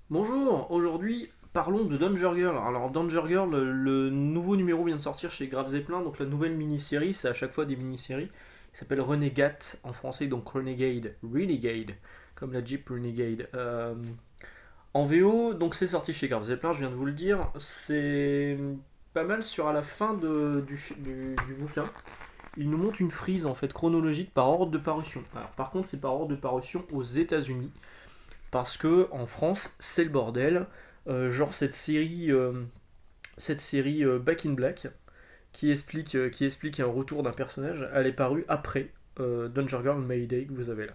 Bonjour, aujourd'hui parlons de Danger Girl. Alors Danger Girl, le nouveau numéro vient de sortir chez Grave Zeppelin, donc la nouvelle mini-série, c'est à chaque fois des mini-séries. Il s'appelle Renegade en français, donc Renegade, comme la Jeep Renegade. En VO, donc c'est sorti chez Grave Zeppelin, je viens de vous le dire. C'est pas mal sur à la fin du bouquin. Il nous montre une frise en fait chronologique par ordre de parution. Alors par contre, c'est par ordre de parution aux États-Unis parce que en France c'est le bordel. Genre cette série Back in Black qui explique un retour d'un personnage, elle est parue après Danger Girl Mayday que vous avez là.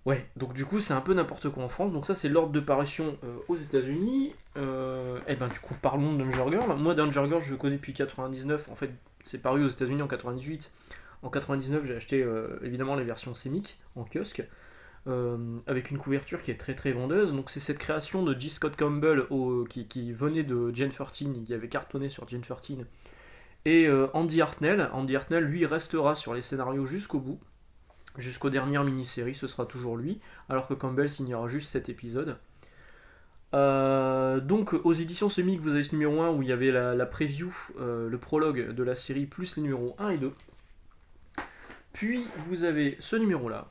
Ouais, donc du coup c'est un peu n'importe quoi en France. Donc ça c'est l'ordre de parution aux États-Unis. Et ben du coup parlons de Danger Girl. Moi Danger Girl je le connais depuis 99. En fait c'est paru aux États-Unis en 98. En 99 j'ai acheté évidemment les versions scéniques en kiosque. Avec une couverture qui est très très vendeuse. Donc c'est cette création de G. Scott Campbell qui venait de Jane 13, qui avait cartonné sur Jane 13. Et Andy Hartnell. Andy Hartnell, lui, restera sur les scénarios jusqu'au bout. Jusqu'aux dernières mini-séries, ce sera toujours lui. Alors que Campbell signera juste 7 épisodes. Donc aux éditions Semic, vous avez ce numéro 1 où il y avait la preview, le prologue de la série, plus les numéros 1 et 2. Puis vous avez ce numéro là.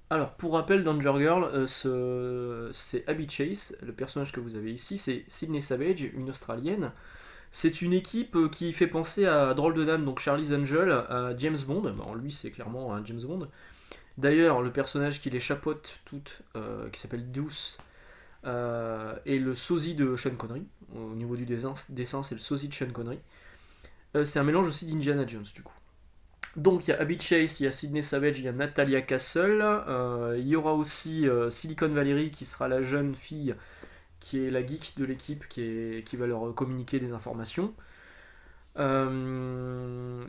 Alors, pour rappel, Danger Girl, c'est Abby Chase, le personnage que vous avez ici, c'est Sydney Savage, une Australienne. C'est une équipe qui fait penser à Drôle de Dame, donc Charlie's Angel, à James Bond. Bon, lui, c'est clairement un James Bond. D'ailleurs, le personnage qui les chapeaute toutes, qui s'appelle Deuce, est le sosie de Sean Connery. Au niveau du dessin c'est le sosie de Sean Connery. C'est un mélange aussi d'Indiana Jones, du coup. Donc il y a Abby Chase, il y a Sydney Savage, il y a Natalia Castle. Il y aura aussi Silicon Valerie qui sera la jeune fille qui est la geek de l'équipe qui va leur communiquer des informations. Il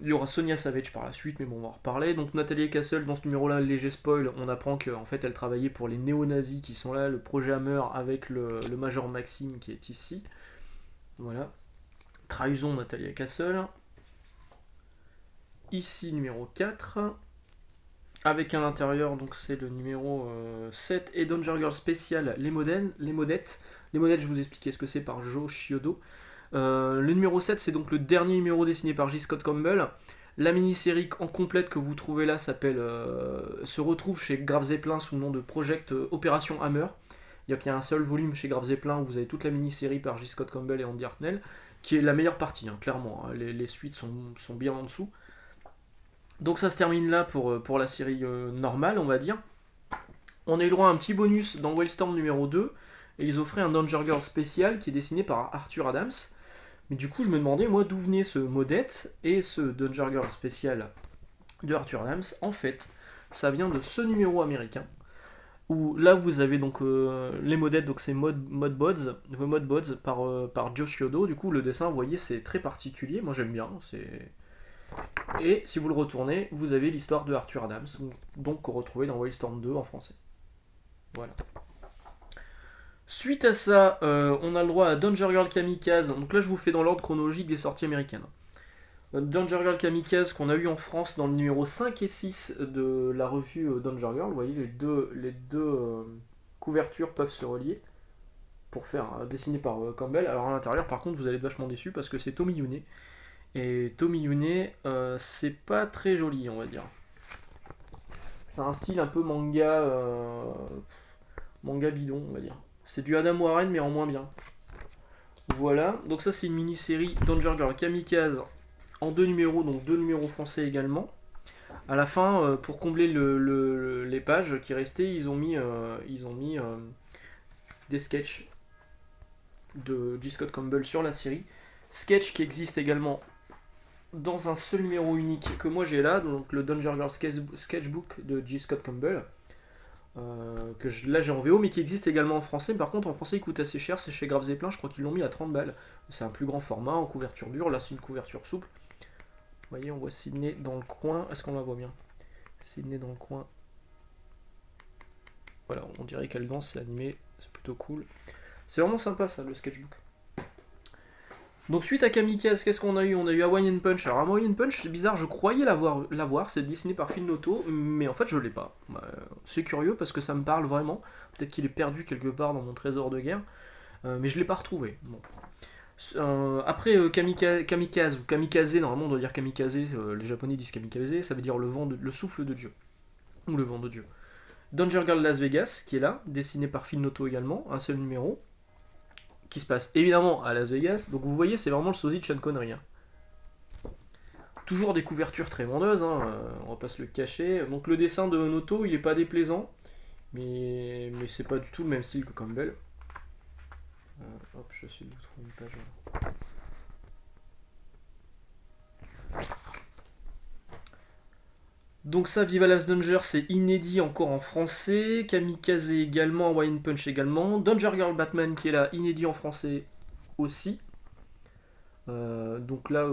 y aura Sonia Savage par la suite, mais bon, on va en reparler. Donc Natalia Castle, dans ce numéro-là, léger spoil, on apprend qu'en fait elle travaillait pour les néo-nazis qui sont là, le projet Hammer avec le Major Maxime qui est ici. Voilà. Trahison Natalia Castle. Ici, numéro 4. Avec à l'intérieur, donc c'est le numéro 7 et Danger Girl spécial, les modettes. Les modettes, je vous expliquais ce que c'est par Joe Chiodo. Le numéro 7, c'est donc le dernier numéro dessiné par J. Scott Campbell. La mini-série en complète que vous trouvez là se retrouve chez Grave Zeppelin sous le nom de Project Opération Hammer. Il y a un seul volume chez Grave Zeppelin où vous avez toute la mini-série par J. Scott Campbell et Andy Hartnell, qui est la meilleure partie, hein, clairement. Les suites sont bien en dessous. Donc ça se termine là pour la série normale, on va dire. On a eu droit à un petit bonus dans Wildstorm numéro 2, et ils offraient un Danger Girl spécial qui est dessiné par Arthur Adams. Mais du coup, je me demandais, moi, d'où venait ce modette et ce Danger Girl spécial de Arthur Adams. En fait, ça vient de ce numéro américain, où là, vous avez donc les modettes, donc c'est Modbods par Joe Chiodo. Du coup, le dessin, vous voyez, c'est très particulier. Moi, j'aime bien. Et si vous le retournez, vous avez l'histoire de Arthur Adams, donc qu'on retrouvait dans Wildstorm 2 en français. Voilà. Suite à ça, on a le droit à Danger Girl Kamikaze. Donc là, je vous fais dans l'ordre chronologique des sorties américaines. Danger Girl Kamikaze qu'on a eu en France dans le numéro 5 et 6 de la revue Danger Girl. Vous voyez, les deux couvertures peuvent se relier pour faire dessiné par Campbell. Alors à l'intérieur, par contre, vous allez être vachement déçus parce que c'est Tommy Yune. Et Tommy Yune, c'est pas très joli, on va dire. C'est un style un peu manga bidon, on va dire. C'est du Adam Warren, mais en moins bien. Voilà, donc ça c'est une mini-série Danger Girl Kamikaze en deux numéros, donc deux numéros français également. À la fin, pour combler les pages qui restaient, ils ont mis des sketchs de G. Scott Campbell sur la série. Sketch qui existe également dans un seul numéro unique que moi j'ai là, donc le Danger Girl Sketchbook de G. Scott Campbell. Là j'ai en VO, mais qui existe également en français. Par contre, en français, il coûte assez cher. C'est chez Grave Zeppelin, je crois qu'ils l'ont mis à 30 balles. C'est un plus grand format en couverture dure. Là, c'est une couverture souple. Vous voyez, on voit Sydney dans le coin. Est-ce qu'on la voit bien? Sydney dans le coin. Voilà, on dirait qu'elle danse, c'est animé. C'est plutôt cool. C'est vraiment sympa ça, le sketchbook. Donc suite à Kamikaze, qu'est-ce qu'on a eu? On a eu Hawaiian Punch. Alors Hawaiian Punch, c'est bizarre, je croyais l'avoir, c'est dessiné par Phil Noto, mais en fait je l'ai pas. Bah, c'est curieux parce que ça me parle vraiment. Peut-être qu'il est perdu quelque part dans mon trésor de guerre, mais je l'ai pas retrouvé. Bon. Après Kamikaze, ou Kamikaze, normalement on doit dire Kamikaze, les japonais disent Kamikaze, ça veut dire le souffle de Dieu, ou le vent de Dieu. Danger Girl Las Vegas, qui est là, dessiné par Phil Noto également, un seul numéro, qui se passe évidemment à Las Vegas. Donc vous voyez, c'est vraiment le sosie de Sean Connery. Hein. Toujours des couvertures très vendeuses, hein, on va pas se le cacher. Donc le dessin de Noto, il est pas déplaisant, mais c'est pas du tout le même style que Campbell. Hop, je suis de vous trouver une page. Donc ça, Viva Las Danger, c'est inédit encore en français. Kamikaze également, Hawaiian Punch également. Danger Girl Batman qui est là, inédit en français aussi. Donc là,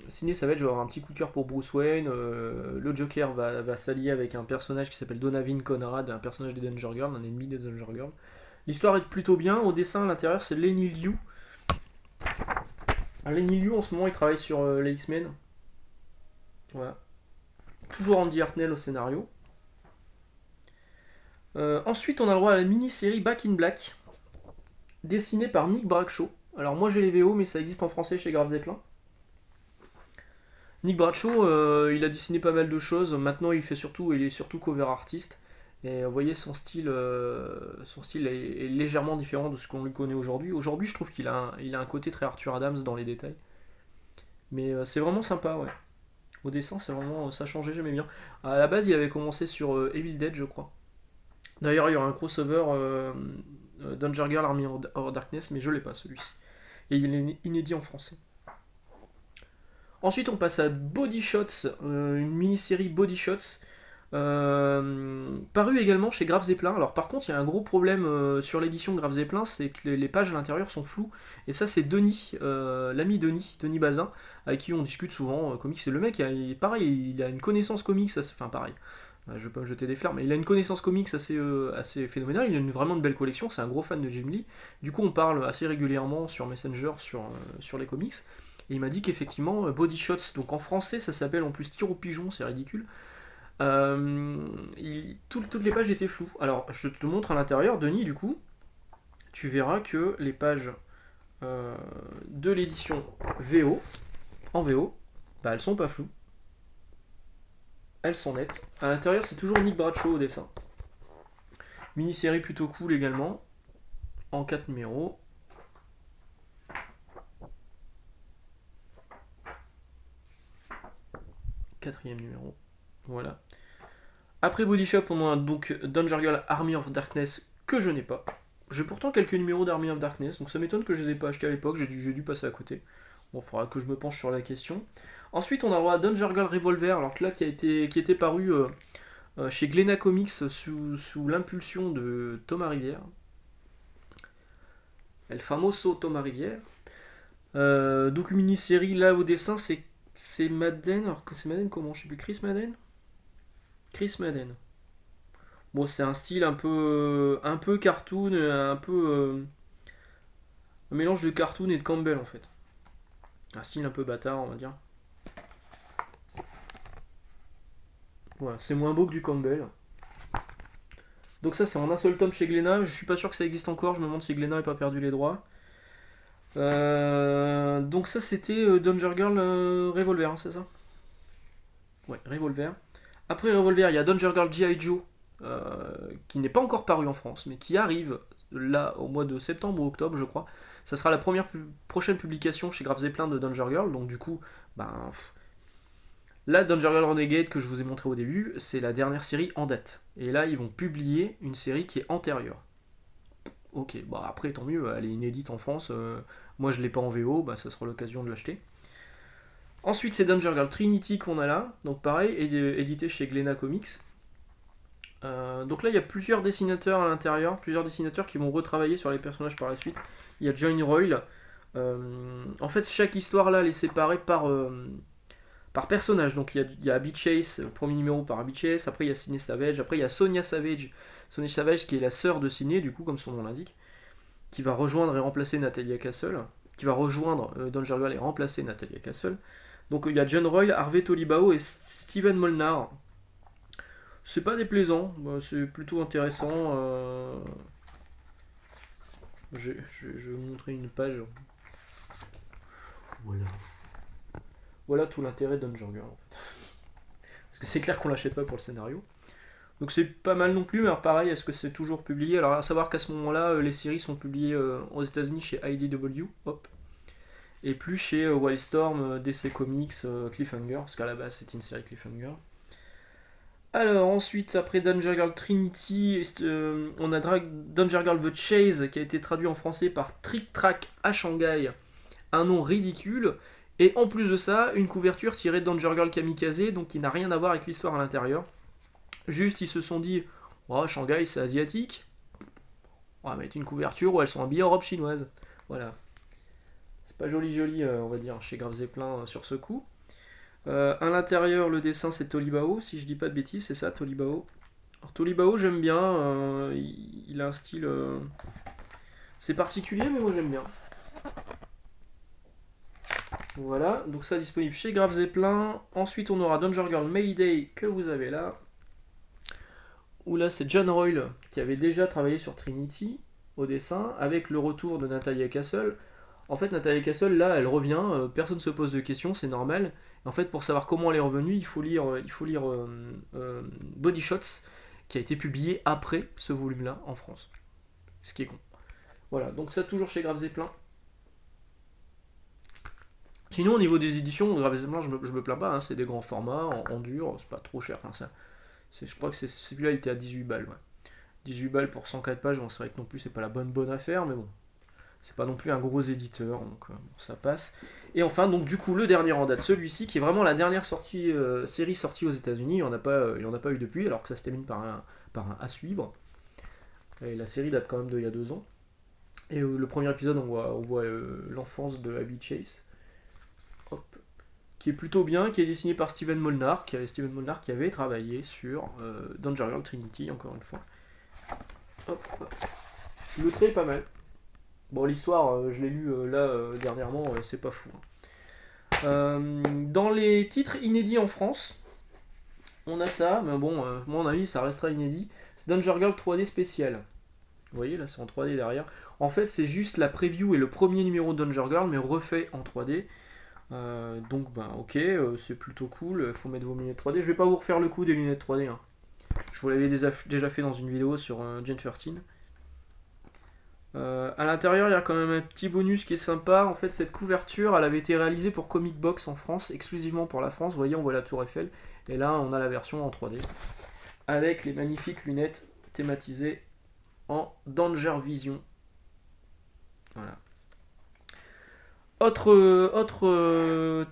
Ciné Savage va avoir un petit coup de cœur pour Bruce Wayne. Le Joker va s'allier avec un personnage qui s'appelle Donovan Conrad, un personnage des Danger Girl, un ennemi des Danger Girl. L'histoire est plutôt bien. Au dessin, à l'intérieur, c'est Lenny Liu. Lenny Liu, en ce moment, il travaille sur les X-Men. Voilà. Toujours Andy Hartnell au scénario. Ensuite, on a le droit à la mini-série Back in Black, dessinée par Nick Bradshaw. Alors moi j'ai les VO, mais ça existe en français chez Grave Zeppelin. Nick Bradshaw, il a dessiné pas mal de choses. Maintenant, il est surtout cover artiste. Et vous voyez, son style est légèrement différent de ce qu'on lui connaît aujourd'hui. Aujourd'hui, je trouve qu'il a un côté très Arthur Adams dans les détails. Mais c'est vraiment sympa, ouais. Au dessin, c'est vraiment, ça changeait, j'aimais bien. À la base, il avait commencé sur Evil Dead, je crois. D'ailleurs, il y aura un crossover Danger Girl Army of Darkness, mais je l'ai pas celui-ci. Et il est inédit en français. Ensuite, on passe à Body Shots, une mini-série Body Shots, parue également chez Grave Zeppelin. Alors, par contre, il y a un gros problème sur l'édition Grave Zeppelin, c'est que les pages à l'intérieur sont floues. Et ça, c'est Denis, l'ami Denis Bazin, avec qui on discute souvent comics. C'est le mec, pareil, il a une connaissance comics, enfin pareil. Je vais pas me jeter des fleurs, mais il a une connaissance comics assez phénoménale. Il a vraiment une belle collection. C'est un gros fan de Jim Lee. Du coup, on parle assez régulièrement sur Messenger sur les comics. Et il m'a dit qu'effectivement, Body Shots, donc en français, ça s'appelle en plus Tir au pigeon, c'est ridicule. Toutes les pages étaient floues. Alors, je te montre à l'intérieur, Denis, du coup, tu verras que les pages de l'édition VO, en VO, bah, elles sont pas floues. Elles sont nettes. À l'intérieur, c'est toujours Nick Bradshaw au dessin. Mini-série plutôt cool également, en 4 numéros. Quatrième numéro. Voilà. Après Body Shop, on a donc Danger Girl Army of Darkness que je n'ai pas. J'ai pourtant quelques numéros d'Army of Darkness, donc ça m'étonne que je les ai pas achetés à l'époque, j'ai dû passer à côté. Bon, il faudra que je me penche sur la question. Ensuite, on a le droit à Danger Girl Revolver, alors que là, qui était paru chez Glénat Comics sous l'impulsion de Thomas Rivière. El famoso Thomas Rivière. Donc une mini-série, là au dessin, c'est Madden, alors que c'est Madden comment? Je sais plus, Chris Madden. Chris Madden. Bon, c'est un style un peu cartoon, un mélange de cartoon et de Campbell en fait. Un style un peu bâtard, on va dire. Voilà, c'est moins beau que du Campbell. Donc ça, c'est en un seul tome chez Glénat. Je suis pas sûr que ça existe encore. Je me demande si Glénat n'a pas perdu les droits. Donc ça, c'était Danger Girl Revolver, hein, c'est ça? Ouais, Revolver. Après Revolver, il y a Danger Girl G.I. Joe, qui n'est pas encore paru en France, mais qui arrive là au mois de septembre ou octobre, je crois. Ça sera la prochaine publication chez Grave Zeppelin de Danger Girl, donc du coup, là, Danger Girl Renegade que je vous ai montré au début, c'est la dernière série en date. Et là, ils vont publier une série qui est antérieure. Ok, après, tant mieux, elle est inédite en France. Moi, je l'ai pas en VO, ça sera l'occasion de l'acheter. Ensuite, c'est Danger Girl Trinity qu'on a là, donc pareil, édité chez Glénat Comics. Donc là, il y a plusieurs dessinateurs à l'intérieur, plusieurs dessinateurs qui vont retravailler sur les personnages par la suite. Il y a John Royle. En fait, chaque histoire là, elle est séparée par personnage. Donc il y a Abby Chase, premier numéro par Abby Chase, après il y a Sidney Savage, après il y a Sonia Savage qui est la sœur de Sidney, du coup, comme son nom l'indique, qui va rejoindre et remplacer Natalia Castle. qui va rejoindre Danger Girl et remplacer Natalia Castle. Donc il y a John Royle, Harvey Tolibao et Steven Molnar. C'est pas déplaisant, c'est plutôt intéressant. Je vais vous montrer une page. Voilà. Voilà tout l'intérêt de Danger Girl en fait. Parce que c'est clair qu'on l'achète pas pour le scénario. Donc c'est pas mal non plus, mais alors pareil, est-ce que c'est toujours publié? Alors à savoir qu'à ce moment-là, les séries sont publiées aux États-Unis chez IDW, hop, et plus chez Wildstorm, DC Comics, Cliffhanger, parce qu'à la base c'était une série Cliffhanger. Alors ensuite, après Danger Girl Trinity, on a Danger Girl The Chase qui a été traduit en français par Trick Track à Shanghai, un nom ridicule, et en plus de ça, une couverture tirée de Danger Girl Kamikaze, donc qui n'a rien à voir avec l'histoire à l'intérieur. Juste, ils se sont dit, oh, Shanghai c'est asiatique, on va mettre une couverture où elles sont habillées en robe chinoise. Voilà. C'est pas joli, on va dire, chez Grave Zeppelin sur ce coup. À l'intérieur, le dessin c'est Tolibao, si je dis pas de bêtises, c'est ça, Tolibao. Alors, Tolibao, j'aime bien, il a un style. C'est particulier, mais moi j'aime bien. Voilà, donc ça disponible chez Grave Zeppelin. Ensuite, on aura Danger Girl Mayday que vous avez là. Où là, c'est John Royle qui avait déjà travaillé sur Trinity au dessin, avec le retour de Natalia Castle. En fait, Natalia Castle, là, elle revient, personne ne se pose de questions, c'est normal. En fait, pour savoir comment elle est revenue, il faut lire Body Shots, qui a été publié après ce volume-là en France. Ce qui est con. Voilà, donc ça toujours chez Grave Zeppelin. Sinon, au niveau des éditions, Grave Zeppelin, je me plains pas, hein, c'est des grands formats, en dur, c'est pas trop cher. Hein, je crois que celui-là, il était à 18 balles. Ouais. 18 balles pour 104 pages, bon, c'est vrai que non plus, c'est pas la bonne affaire, mais bon. C'est pas non plus un gros éditeur, donc bon, ça passe. Et enfin, donc du coup, le dernier en date, celui-ci, qui est vraiment la dernière série sortie aux États-Unis. Il n'y en a pas eu depuis, alors que ça se termine par un à suivre. Et la série date quand même d'il y a 2 ans. Et le premier épisode, on voit l'enfance de Abby Chase. Hop. Qui est plutôt bien, qui est dessiné par Steven Molnar, qui avait travaillé sur Danger Girl Trinity, encore une fois. Hop, hop. Le trait est pas mal. Bon, l'histoire, je l'ai lu dernièrement, c'est pas fou. Dans les titres inédits en France, on a ça, mais bon, à mon avis, ça restera inédit. C'est Danger Girl 3D spécial. Vous voyez, là, c'est en 3D derrière. En fait, c'est juste la preview et le premier numéro de Danger Girl, mais refait en 3D. Donc, ok, c'est plutôt cool. Il faut mettre vos lunettes 3D. Je vais pas vous refaire le coup des lunettes 3D. Hein. Je vous l'avais déjà fait dans une vidéo sur Gen 13. À l'intérieur, il y a quand même un petit bonus qui est sympa. En fait, cette couverture, elle avait été réalisée pour Comic Box en France, exclusivement pour la France. Vous voyez, on voit la Tour Eiffel. Et là, on a la version en 3D. Avec les magnifiques lunettes thématisées en Danger Vision. Voilà. Autre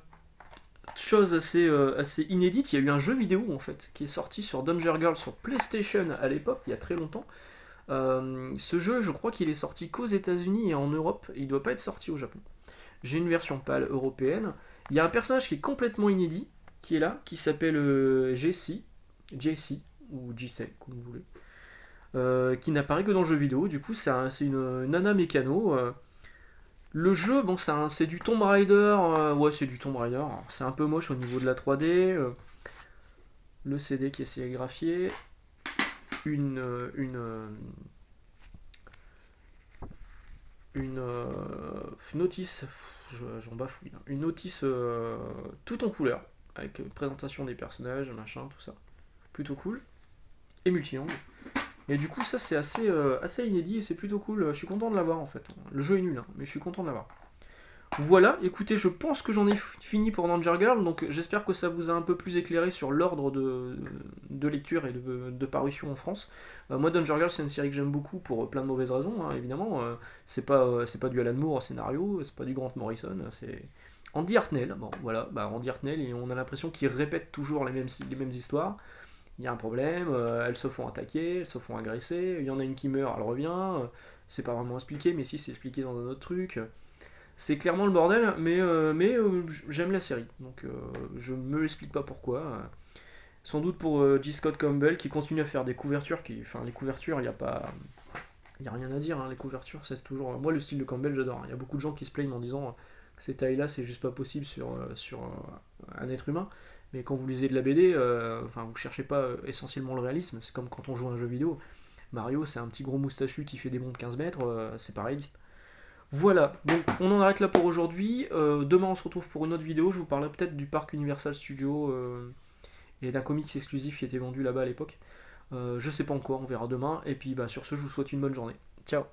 chose assez inédite, il y a eu un jeu vidéo en fait qui est sorti sur Danger Girl sur PlayStation à l'époque, il y a très longtemps. Ce jeu, je crois qu'il est sorti qu'aux États-Unis et en Europe, et il doit pas être sorti au Japon. J'ai une version pâle européenne. Il y a un personnage qui est complètement inédit, qui est là, qui s'appelle JC ou JC, comme vous voulez, qui n'apparaît que dans le jeu vidéo. Du coup, c'est une nana mécano. Le jeu, bon, c'est du Tomb Raider. Ouais, c'est du Tomb Raider. C'est un peu moche au niveau de la 3D. Le CD qui est sérigraphié. Une notice, j'en bafouille, une notice tout en couleur, avec présentation des personnages, machin, tout ça. Plutôt cool. Et multi-langue. Et du coup, ça c'est assez inédit et c'est plutôt cool. Je suis content de l'avoir en fait. Le jeu est nul, hein, mais je suis content de l'avoir. Voilà, écoutez, je pense que j'en ai fini pour Danger Girl, donc j'espère que ça vous a un peu plus éclairé sur l'ordre de lecture et de parution en France. Moi, Danger Girl, c'est une série que j'aime beaucoup pour plein de mauvaises raisons, hein, évidemment. C'est pas du Alan Moore au scénario, c'est pas du Grant Morrison, c'est Andy Hartnell. Bon, voilà, Andy Hartnell, et on a l'impression qu'il répète toujours les mêmes histoires. Il y a un problème, elles se font attaquer, elles se font agresser, il y en a une qui meurt, elle revient, c'est pas vraiment expliqué, mais si, c'est expliqué dans un autre truc. C'est clairement le bordel, mais j'aime la série, donc je me l'explique pas pourquoi. Sans doute pour J. Scott Campbell qui continue à faire des couvertures, les couvertures, il n'y a pas Il n'y a rien à dire, hein, les couvertures, c'est toujours... Moi, le style de Campbell, j'adore. Il y a beaucoup de gens qui se plaignent en disant que ces tailles-là, c'est juste pas possible sur un être humain. Mais quand vous lisez de la BD, enfin, vous cherchez pas essentiellement le réalisme. C'est comme quand on joue à un jeu vidéo. Mario, c'est un petit gros moustachu qui fait des bonds de 15 mètres, c'est pas réaliste. Voilà, donc on en arrête là pour aujourd'hui. Demain, on se retrouve pour une autre vidéo. Je vous parlerai peut-être du parc Universal Studios et d'un comics exclusif qui était vendu là-bas à l'époque. Je sais pas encore, on verra demain. Et puis bah, sur ce, je vous souhaite une bonne journée. Ciao.